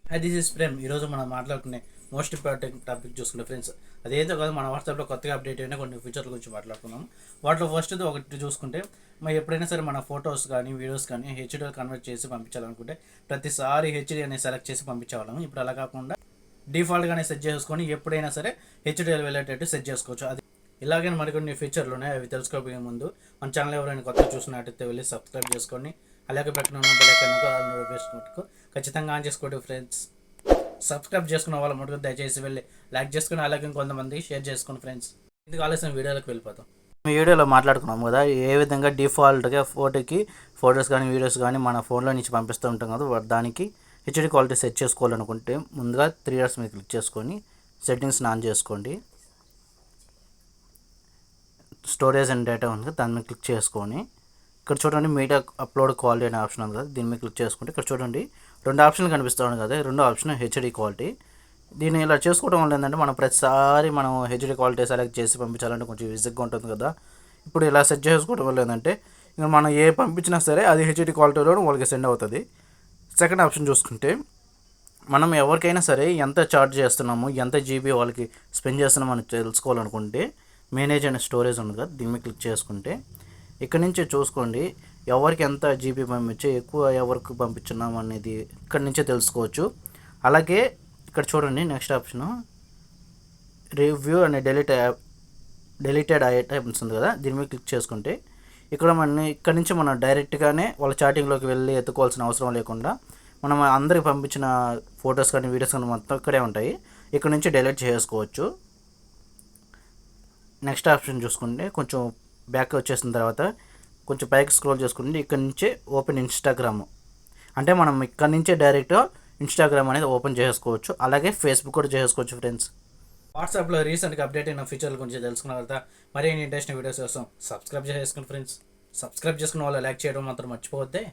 Hi this is Prem. ఈరోజు మనం మాట్లాడుకునే మోస్ట్ ఇంపార్టెంట్ టాపిక్ చూసుకుంటే ఫ్రెండ్స్, అదేదో కాదు, మన వాట్సాప్లో కొత్తగా అప్డేట్ అయిన కొన్ని ఫీచర్ల గురించి మాట్లాడుకున్నాం. వాటిలో ఫస్ట్ది ఒకటి చూసుకుంటే, మరి ఎప్పుడైనా సరే మన ఫొటోస్ కానీ వీడియోస్ కానీ హెచ్డీలో కన్వర్ట్ చేసి పంపించాలనుకుంటే ప్రతిసారి హెచ్డీ అనేది సెలెక్ట్ చేసి పంపించేవాళ్ళం. ఇప్పుడు అలా కాకుండా డిఫాల్ట్గానే సెట్ చేసుకొని ఎప్పుడైనా సరే హెచ్డీఎల్ వెళ్ళేటట్టు సెట్ చేసుకోవచ్చు. అది ఇలాగే మరికొన్ని ఫీచర్లు ఉన్నాయి. అవి తెలుసుకోబోయే ముందు మన ఛానల్ ఎవరైనా కొత్త చూసినట్టయితే వెళ్ళి సబ్స్క్రైబ్ చేసుకోండి. అలాగే పక్కన ఉన్న బెల్ ఐకాన్ నోటిఫికేషన్ ఖచ్చితంగా ఆన్ చేసుకోండి ఫ్రెండ్స్. సబ్స్క్రైబ్ చేసుకున్న వాళ్ళ మటుకు దయచేసి వెళ్ళి లైక్ చేసుకుని అలాగే కొంతమంది షేర్ చేసుకోండి ఫ్రెండ్స్. ఇది ఆలస్యం వీడియోలోకి వెళ్ళిపోతాం. ఈ వీడియోలో మాట్లాడుకున్నాం కదా, ఏ విధంగా డిఫాల్ట్గా ఫొటోస్ కానీ వీడియోస్ కానీ మన ఫోన్లో నుంచి పంపిస్తూ ఉంటాం కదా, దానికి హెచ్డీ క్వాలిటీ సెట్ చేసుకోవాలనుకుంటే ముందుగా 3 డాట్స్ మీద క్లిక్ చేసుకొని సెట్టింగ్స్ని ఆన్ చేసుకోండి. స్టోరేజ్ అండ్ డేటా ఉంది, దాని మీద క్లిక్ చేసుకొని ఇక్కడ చూడండి మీడియా అప్లోడ్ క్వాలిటీ అనే ఆప్షన్ ఉంది కదా, దీని మీద క్లిక్ చేసుకుంటే ఇక్కడ చూడండి 2 ఆప్షన్లు కనిపిస్తుంది కదా. 2వ ఆప్షన్ హెచ్డీ క్వాలిటీ. దీన్ని ఇలా చేసుకోవడం వల్ల ఏంటంటే మనం ప్రతిసారి మనం హెచ్డీ క్వాలిటీ సెలెక్ట్ చేసి పంపించాలంటే కొంచెం విజిగ్గా ఉంటుంది కదా. ఇప్పుడు ఇలా సెట్ చేసుకోవడం వల్ల ఏంటంటే ఇంకా మనం ఏ పంపించినా సరే అది హెచ్డీ క్వాలిటీలో వాళ్ళకి సెండ్ అవుతుంది. సెకండ్ ఆప్షన్ చూసుకుంటే, మనం ఎవరికైనా సరే ఎంత ఛార్జ్ చేస్తున్నాము, ఎంత జీబీ వాళ్ళకి స్పెండ్ చేస్తున్నామో అని తెలుసుకోవాలనుకుంటే మేనేజ్ అనే స్టోరేజ్ ఉంది కదా, దీని మీద క్లిక్ చేసుకుంటే ఇక్కడ నుంచి చూసుకోండి ఎవరికి ఎంత జీబీ పంపించి ఎక్కువ ఎవరికి పంపించున్నాం అనేది ఇక్కడ నుంచే తెలుసుకోవచ్చు. అలాగే ఇక్కడ చూడండి నెక్స్ట్ ఆప్షను రివ్యూ అనే డెలీటెడ్ ఐటమ్స్ ఉంది కదా, దీని మీద క్లిక్ చేసుకుంటే ఇక్కడ నుంచి మనం డైరెక్ట్గానే వాళ్ళ చాటింగ్లోకి వెళ్ళి ఎత్తుకోవాల్సిన అవసరం లేకుండా మనం అందరికి పంపించిన ఫొటోస్ కానీ వీడియోస్ కానీ మొత్తం ఇక్కడే ఉంటాయి. ఇక్కడ నుంచి డెలీట్ చేసుకోవచ్చు. నెక్స్ట్ ఆప్షన్ చూసుకుంటే కొంచెం బ్యాక్ వచ్చేసిన తర్వాత కొంచెం పైకి స్క్రోల్ చేసుకుంటే ఇక్కడ నుంచే ఓపెన్ ఇన్స్టాగ్రామ్, అంటే మనం ఇక్కడ నుంచే డైరెక్ట్గా ఇన్స్టాగ్రామ్ అనేది ఓపెన్ చేసుకోవచ్చు. అలాగే ఫేస్బుక్ కూడా చేసుకోవచ్చు ఫ్రెండ్స్. వాట్సాప్లో రీసెంట్గా అప్డేట్ అయిన ఫీచర్ల గురించి తెలుసుకున్న తర్వాత మరిన్ని ఇంట్రెస్టింగ్ వీడియోస్ కోసం సబ్స్క్రైబ్ చేసుకోండి ఫ్రెండ్స్. సబ్స్క్రైబ్ చేసుకున్న వాళ్ళు లైక్ చేయడం మాత్రం మర్చిపోవద్దే.